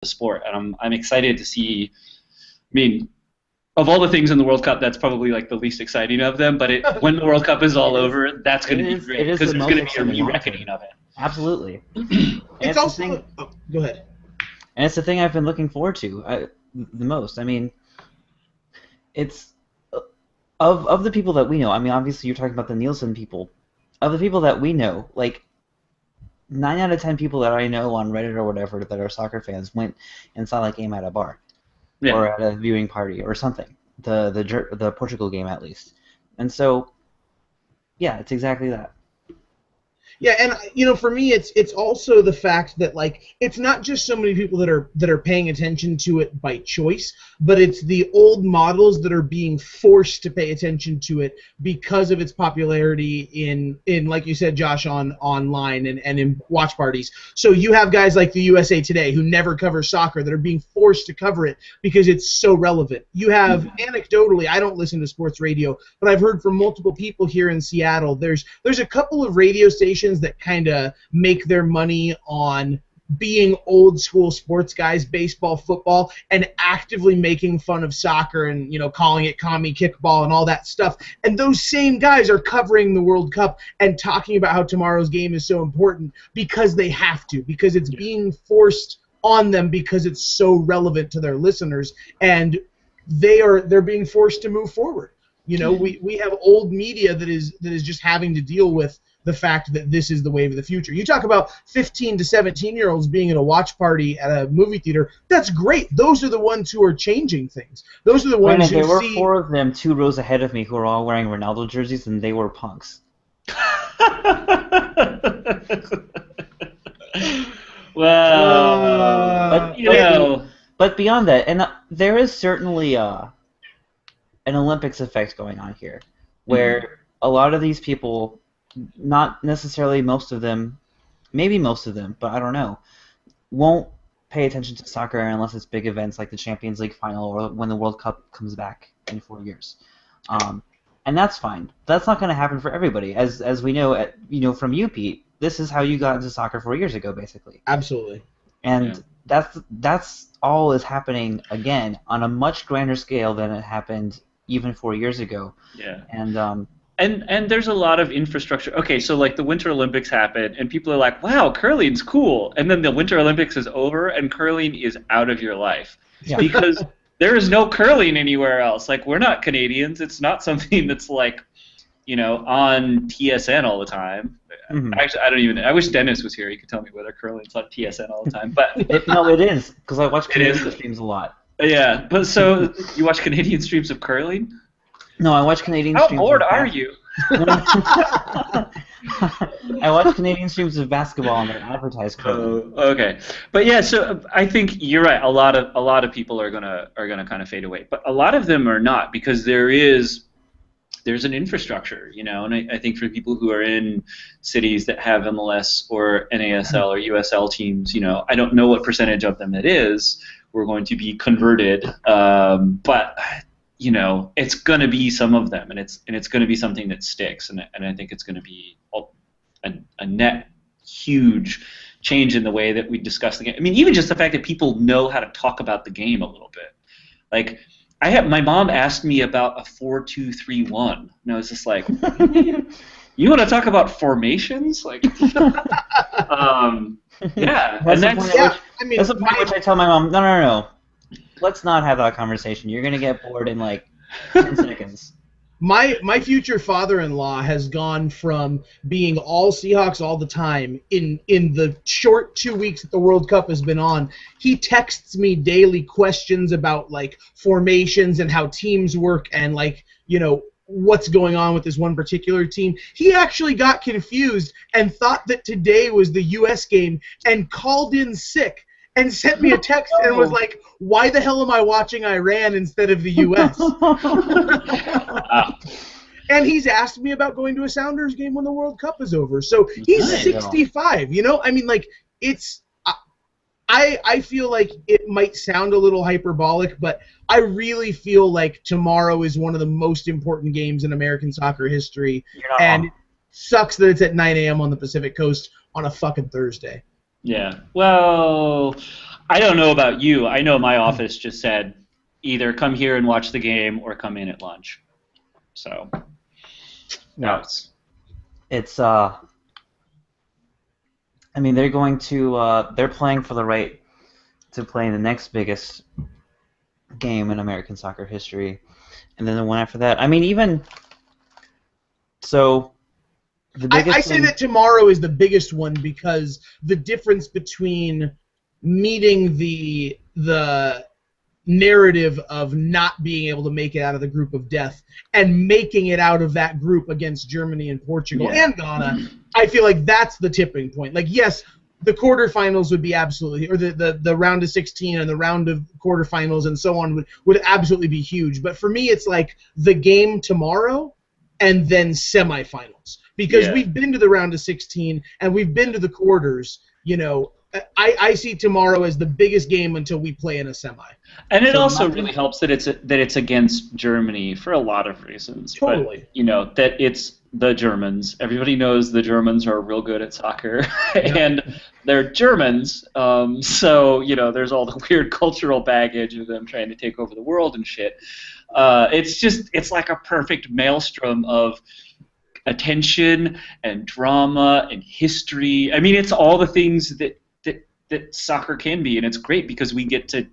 the sport, and I'm excited to see. I mean, of all the things in the World Cup, that's probably like the least exciting of them. But when the World Cup is all over, that's going to be great because there's going to be a re-reckoning of it. Absolutely. It's also go ahead. And it's the thing I've been looking forward to the most. I mean, it's of the people that we know. I mean, obviously you're talking about the Nielsen people. Of the people that we know, like 9 out of 10 people that I know on Reddit or whatever that are soccer fans went and saw that game at a bar, or at a viewing party or something. The Portugal game at least. And so, yeah, it's exactly that. Yeah, and for me, it's also the fact that it's not just so many people that are paying attention to it by choice, but it's the old models that are being forced to pay attention to it because of its popularity in like you said, Josh, online and in watch parties. So you have guys like the USA Today who never cover soccer that are being forced to cover it because it's so relevant. You have anecdotally, I don't listen to sports radio, but I've heard from multiple people here in Seattle. There's a couple of radio stations that kind of make their money on being old school sports guys, baseball, football, and actively making fun of soccer and calling it commie kickball and all that stuff. And those same guys are covering the World Cup and talking about how tomorrow's game is so important because they have to, because it's being forced on them because it's so relevant to their listeners, and they're being forced to move forward. We have old media that is just having to deal with the fact that this is the wave of the future. You talk about 15 to 17-year-olds being at a watch party at a movie theater. That's great. Those are the ones who are changing things. Those are the ones who there were 4 of them 2 rows ahead of me who were all wearing Ronaldo jerseys, and they were punks. Well, but beyond that, and there is certainly an Olympics effect going on here, where a lot of these people, not necessarily most of them, maybe most of them, but I don't know, won't pay attention to soccer unless it's big events like the Champions League final or when the World Cup comes back in 4 years. And that's fine. That's not going to happen for everybody. As we know, from you, Pete, this is how you got into soccer 4 years ago, basically. Absolutely. And that's all is happening again on a much grander scale than it happened even 4 years ago. Yeah. And there's a lot of infrastructure. Okay, so like the Winter Olympics happened, and people are like, wow, curling's cool. And then the Winter Olympics is over, and curling is out of your life. Yeah. Because there is no curling anywhere else. Like, we're not Canadians. It's not something that's like, on TSN all the time. Mm-hmm. Actually, I wish Dennis was here. He could tell me whether curling's on TSN all the time. But no, it is, because I watch Canadian streams a lot. Yeah, but so you watch Canadian streams of curling? No, I watch Canadian streams. How bored are you? I watch Canadian streams of basketball and they advertise curling. Okay, but yeah, so I think you're right. A lot of people are gonna kind of fade away, but a lot of them are not, because there's an infrastructure, and I think for people who are in cities that have MLS or NASL or USL teams, I don't know what percentage of them it is. We're going to be converted, but it's going to be some of them, and it's going to be something that sticks, and I think it's going to be a net huge change in the way that we discuss the game. I mean, even just the fact that people know how to talk about the game a little bit. Like, my mom asked me about a 4-2-3-1, and I was just like, you want to talk about formations? Like, yeah. That's the point at which I tell my mom, no. Let's not have that conversation. You're going to get bored in like 10 seconds. My future father-in-law has gone from being all Seahawks all the time in the short 2 weeks that the World Cup has been on. He texts me daily questions about like formations and how teams work and what's going on with this one particular team. He actually got confused and thought that today was the U.S. game and called in sick and sent me a text and was like, why the hell am I watching Iran instead of the U.S.? And he's asked me about going to a Sounders game when the World Cup is over. So he's 65, I mean, like, it's... I feel like it might sound a little hyperbolic, but I really feel like tomorrow is one of the most important games in American soccer history. And it sucks that it's at 9 a.m. on the Pacific Coast on a fucking Thursday. Yeah. Well, I don't know about you. I know my office just said either come here and watch the game or come in at lunch. So Yeah. It's I mean, they're going to they're playing for the right to play in the next biggest game in American soccer history, and then the one after that. I mean, even so, the biggest. I say that tomorrow is the biggest one because the difference between meeting the narrative of not being able to make it out of the group of death and making it out of that group against Germany and Portugal and Ghana, I feel like that's the tipping point. Like, yes, the quarterfinals would be absolutely, or the round of 16 and the round of quarterfinals and so on would absolutely be huge. But for me, it's like the game tomorrow and then semifinals. Because we've been to the round of 16 and we've been to the quarters, you know, I see tomorrow as the biggest game until we play in a semi. And it also really helps that it's against Germany for a lot of reasons. Totally. But, you know, that it's the Germans. Everybody knows the Germans are real good at soccer, and they're Germans. So, you know, there's all the weird cultural baggage of them trying to take over the world and shit. It's like a perfect maelstrom of attention and drama and history. I mean, it's all the things that soccer can be, and it's great because we get to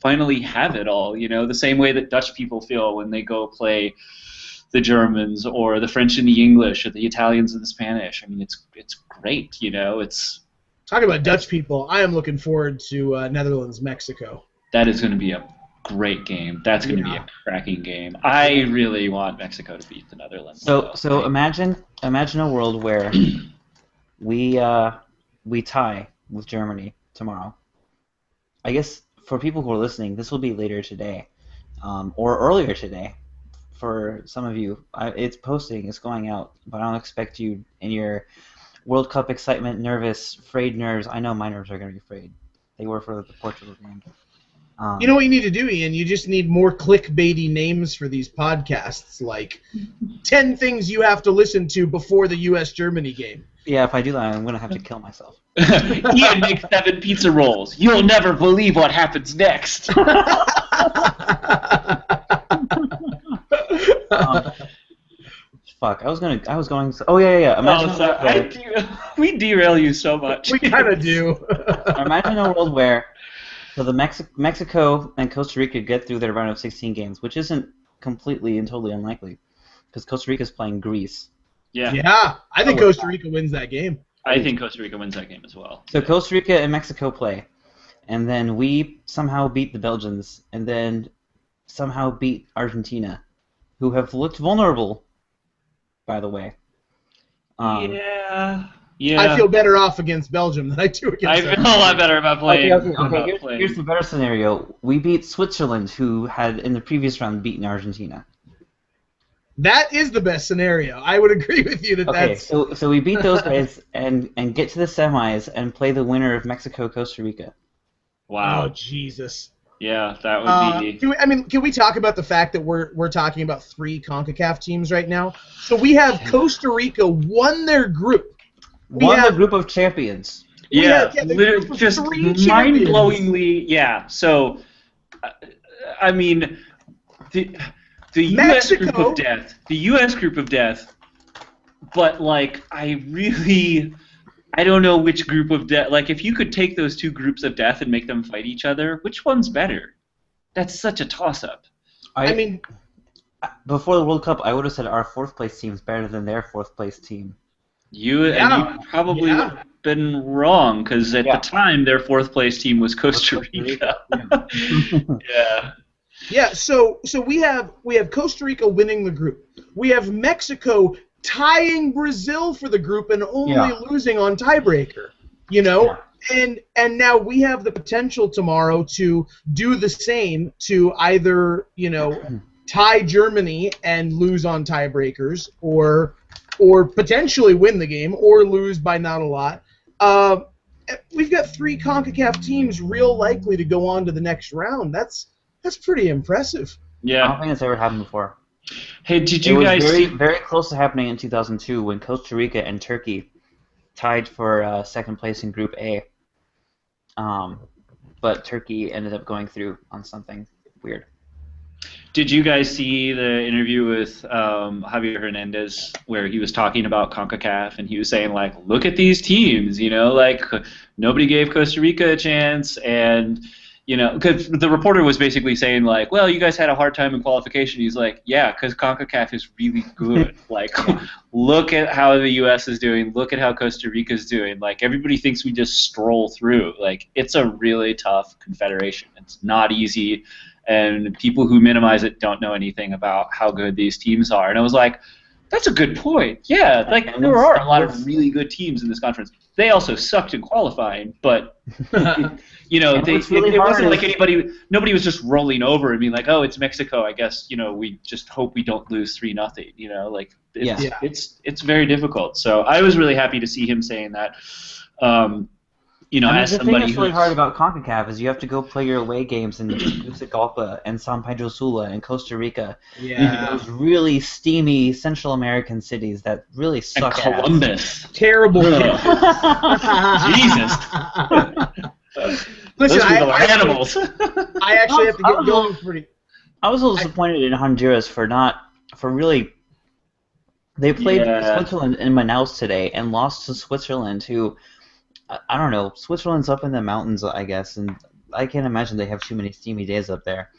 finally have it all, you know, the same way that Dutch people feel when they go play the Germans or the French and the English or the Italians and the Spanish. I mean, it's great, you know. It's talking about Dutch people. I am looking forward to Netherlands-Mexico. That is going to be a great game. That's going to be a cracking game. I really want Mexico to beat the Netherlands. So imagine a world where we tie with Germany tomorrow. I guess for people who are listening, this will be later today, or earlier today. For some of you, it's going out, but I don't expect you in your World Cup excitement, nervous, frayed nerves. I know my nerves are going to be frayed. They were for the Portugal game. You know what you need to do, Ian? You just need more clickbaity names for these podcasts, like 10 things you have to listen to before the U.S.-Germany game. Yeah, if I do that, I'm going to have to kill myself. Ian makes 7 pizza rolls. You'll never believe what happens next. Fuck, I was going. Oh yeah. Imagine we derail you so much. We kind of do. Imagine a world where the Mexico and Costa Rica get through their round of 16 games, which isn't completely and totally unlikely, because Costa Rica is playing Greece. Yeah, I think Costa Rica wins that game. I think Costa Rica wins that game as well. So Costa Rica and Mexico play, and then we somehow beat the Belgians, and then somehow beat Argentina, who have looked vulnerable, by the way. Yeah. I feel better off against Belgium than I do against I feel a lot better about playing. Okay. Here's the better scenario. We beat Switzerland, who had in the previous round beaten Argentina. That is the best scenario. I would agree with you that's... So we beat those guys and get to the semis and play the winner of Mexico-Costa Rica. Wow. Oh, Jesus. Yeah, that would be... Can we talk about the fact that we're talking about 3 CONCACAF teams right now? So we have Costa Rica won their group. The group of champions. Yeah, just mind-blowingly, yeah. So, I mean, the U.S. group of death. The U.S. group of death. But like, I don't know which group of death. Like, if you could take those 2 groups of death and make them fight each other, which one's better? That's such a toss-up. I mean, before the World Cup, I would have said our 4th place team is better than their 4th place team. You probably would have been wrong, because at the time their 4th place team was Costa Rica. Yeah, so we have Costa Rica winning the group. We have Mexico tying Brazil for the group and only losing on tiebreaker. You know? And now we have the potential tomorrow to do the same, to either, you know, tie Germany and lose on tiebreakers, or potentially win the game, or lose by not a lot. We've got 3 CONCACAF teams real likely to go on to the next round. That's pretty impressive. Yeah. I don't think it's ever happened before. Hey, did you guys see... It was very close to happening in 2002 when Costa Rica and Turkey tied for 2nd place in Group A. but Turkey ended up going through on something weird. Did you guys see the interview with Javier Hernandez where he was talking about CONCACAF and he was saying, like, look at these teams, you know, like nobody gave Costa Rica a chance, and you know, because the reporter was basically saying, like, well, you guys had a hard time in qualification. He's like, yeah, because CONCACAF is really good. Like, look at how the U.S. is doing. Look at how Costa Rica is doing. Like, everybody thinks we just stroll through. Like, it's a really tough confederation. It's not easy, and people who minimize it don't know anything about how good these teams are. And I was like, that's a good point. Yeah, like, there are a lot of really good teams in this conference. They also sucked in qualifying, but you know, it wasn't like nobody was just rolling over and being like, oh, it's Mexico, I guess, you know, we just hope we don't lose 3-0. You know, like it's very difficult. So I was really happy to see him saying that. You know, as the somebody thing that's really hard about CONCACAF is you have to go play your away games in Tegucigalpa and San Pedro Sula and Costa Rica. Yeah. Those really steamy Central American cities that really suck and Columbus. ass. Terrible. Jesus. Listen, animals. I actually have to get going pretty. I was a little disappointed in Honduras for really. They played Switzerland in Manaus today and lost to Switzerland, who, I don't know, Switzerland's up in the mountains, I guess, and I can't imagine they have too many steamy days up there.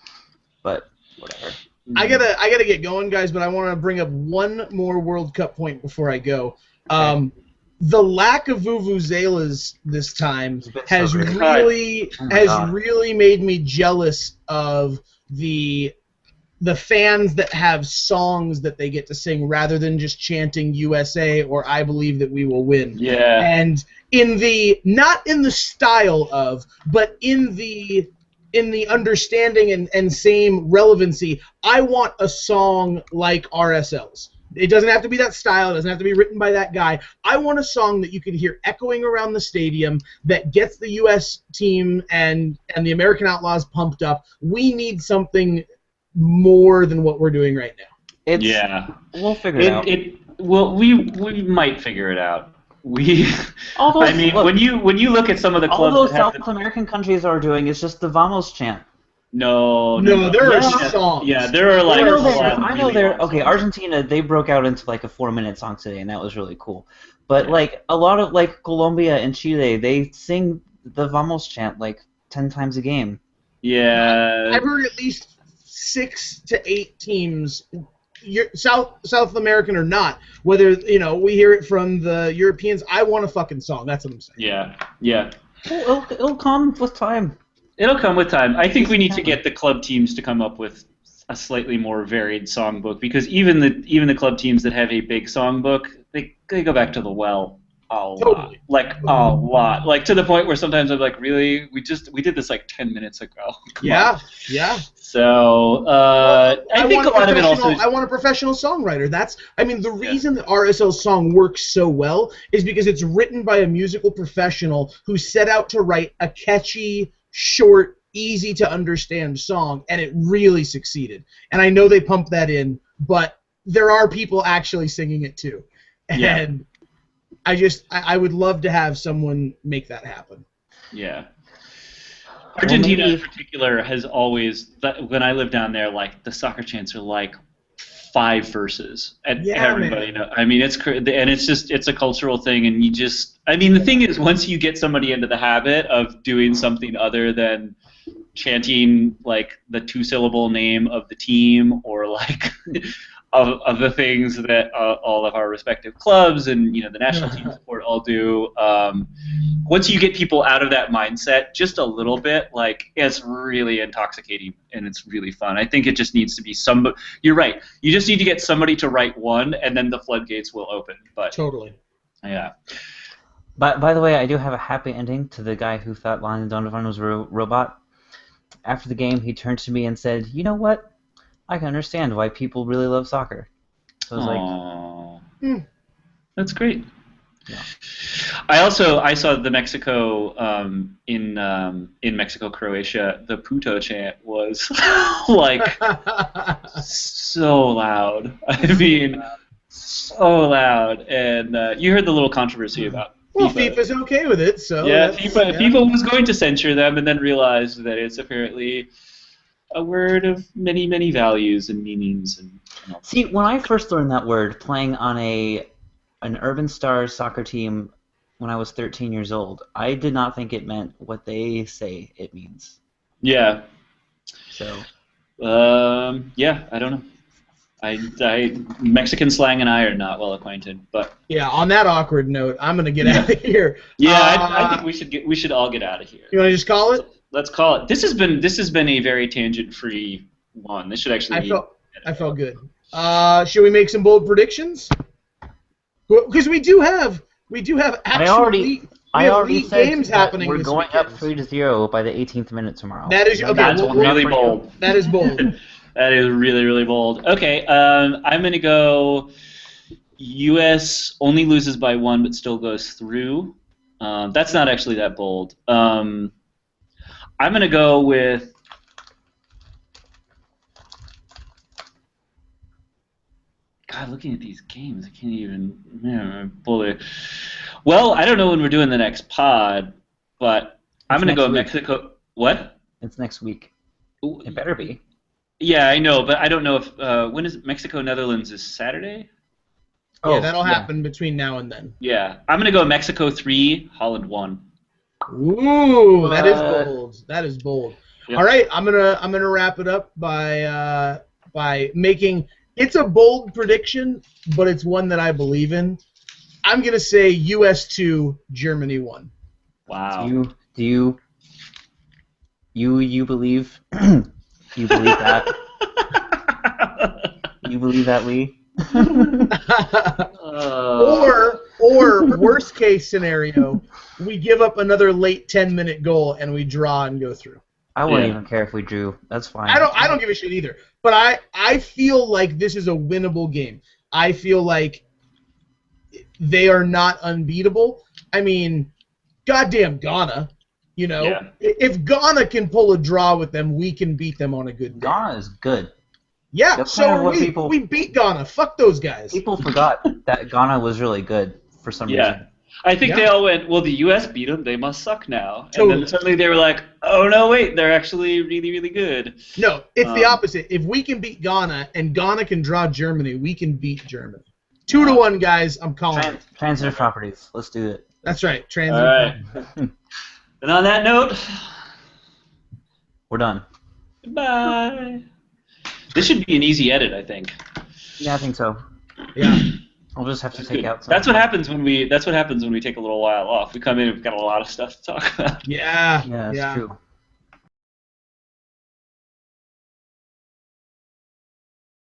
But whatever. I gotta get going, guys. But I want to bring up one more World Cup point before I go. The lack of vuvuzelas this time has really made me jealous of the fans that have songs that they get to sing rather than just chanting USA or I believe that we will win. Yeah. And not in the style of, but in the understanding and same relevancy, I want a song like RSL's. It doesn't have to be that style. It doesn't have to be written by that guy. I want a song that you can hear echoing around the stadium that gets the U.S. team and the American Outlaws pumped up. We need something more than what we're doing right now. We'll figure it out. We might figure it out. When you look at some of the clubs, all those South American countries are doing is just the Vamos chant. No, there are songs. Yeah, there are like. I know they're okay. Argentina, they broke out into like a 4-minute song today, and that was really cool. But like a lot of like Colombia and Chile, they sing the Vamos chant like 10 times a game. Yeah, I've heard at least 6 to 8 teams, South American or not, whether we hear it from the Europeans. I want a fucking song. That's what I'm saying. Yeah. It'll come with time. It'll come with time. I think we need to get the club teams to come up with a slightly more varied songbook, because even the club teams that have a big songbook, they go back to the well a lot. Like a lot. Like to the point where sometimes I'm like, really? We did this like 10 minutes ago. Yeah. So I think a lot of it also. I want a professional songwriter. The reason that RSL's song works so well is because it's written by a musical professional who set out to write a catchy, short, easy to understand song, and it really succeeded. And I know they pump that in, but there are people actually singing it too. And I would love to have someone make that happen. Yeah. Argentina in particular has always, when I lived down there, like the soccer chants are like 5 verses, and everybody knows. I mean, and it's a cultural thing, and the thing is, once you get somebody into the habit of doing something other than chanting like the 2-syllable name of the team or like of the things that all of our respective clubs and the national team support all do. Once you get people out of that mindset just a little bit, like, it's really intoxicating and it's really fun. I think it just needs to be somebody. You're right. You just need to get somebody to write one, and then the floodgates will open. But totally. Yeah. By the way, I do have a happy ending to the guy who thought Landon Donovan was a robot. After the game, he turned to me and said, "You know what? I can understand why people really love soccer." So I was like, That's great. Yeah. I saw the Mexico in Mexico Croatia. The puto chant was like so loud. I mean, so loud. And you heard the little controversy about Well, FIFA. FIFA's okay with it, so Yeah, that's- FIFA was going to censure them and then realized that it's apparently a word of many, many values and meanings and all. See, when I first learned that word playing on an Urban Stars soccer team when I was 13 years old, I did not think it meant what they say it means. Yeah. So, Yeah, I don't know. Mexican slang and I are not well acquainted, but Yeah, on that awkward note, I'm gonna get out of here. I think we should all get out of here. You want to just call it? Let's call it. This has been a very tangent-free one. This should actually. I felt good. Should we make some bold predictions? Because we do have actually I already said games that happening. we're this going weekend. up 3-0 by the 18th minute tomorrow. That is okay. That's we'll- really for you. bold. That is bold. That is really, really bold. Okay, I'm going to go U.S. only loses by 1 but still goes through. That's not actually that bold. I'm going to go with... God, looking at these games, I can't even... Man, well, I don't know when we're doing the next pod, but I'm going to go Mexico... What? It's next week. It better be. Yeah, I know, but I don't know if when is Mexico Netherlands is Saturday? Yeah, that'll happen between now and then. Yeah, I'm gonna go Mexico 3, Holland 1. Ooh, that is bold. That is bold. Yep. All right, I'm gonna wrap it up by making it's a bold prediction, but it's one that I believe in. I'm gonna say U.S. 2, Germany 1. Wow. Do you believe you believe that? You believe that, Lee? Or worst case scenario, we give up another late 10-minute goal and we draw and go through. I wouldn't even care if we drew. That's fine. I don't give a shit either. But I feel like this is a winnable game. I feel like they are not unbeatable. I mean, goddamn Ghana. You know, if Ghana can pull a draw with them, we can beat them on a good day. Ghana is good. Yeah, That's so kind of are what we. people- We beat Ghana. Fuck those guys. People forgot that Ghana was really good for some reason. I think they all went, well, the U.S. beat them, they must suck now. Totally. And then suddenly they were like, oh, no, wait, they're actually really, really good. No, it's the opposite. If we can beat Ghana and Ghana can draw Germany, we can beat Germany. 2-1, guys. I'm calling it. Transitive properties. Let's do it. That's right. All Transitive. right. And on that note, We're done. goodbye. This should be an easy edit, I think. Yeah, I think so. Yeah. I'll just have to take out some. That's what happens when we take a little while off. We come in, we've got a lot of stuff to talk about. Yeah. Yeah, that's true.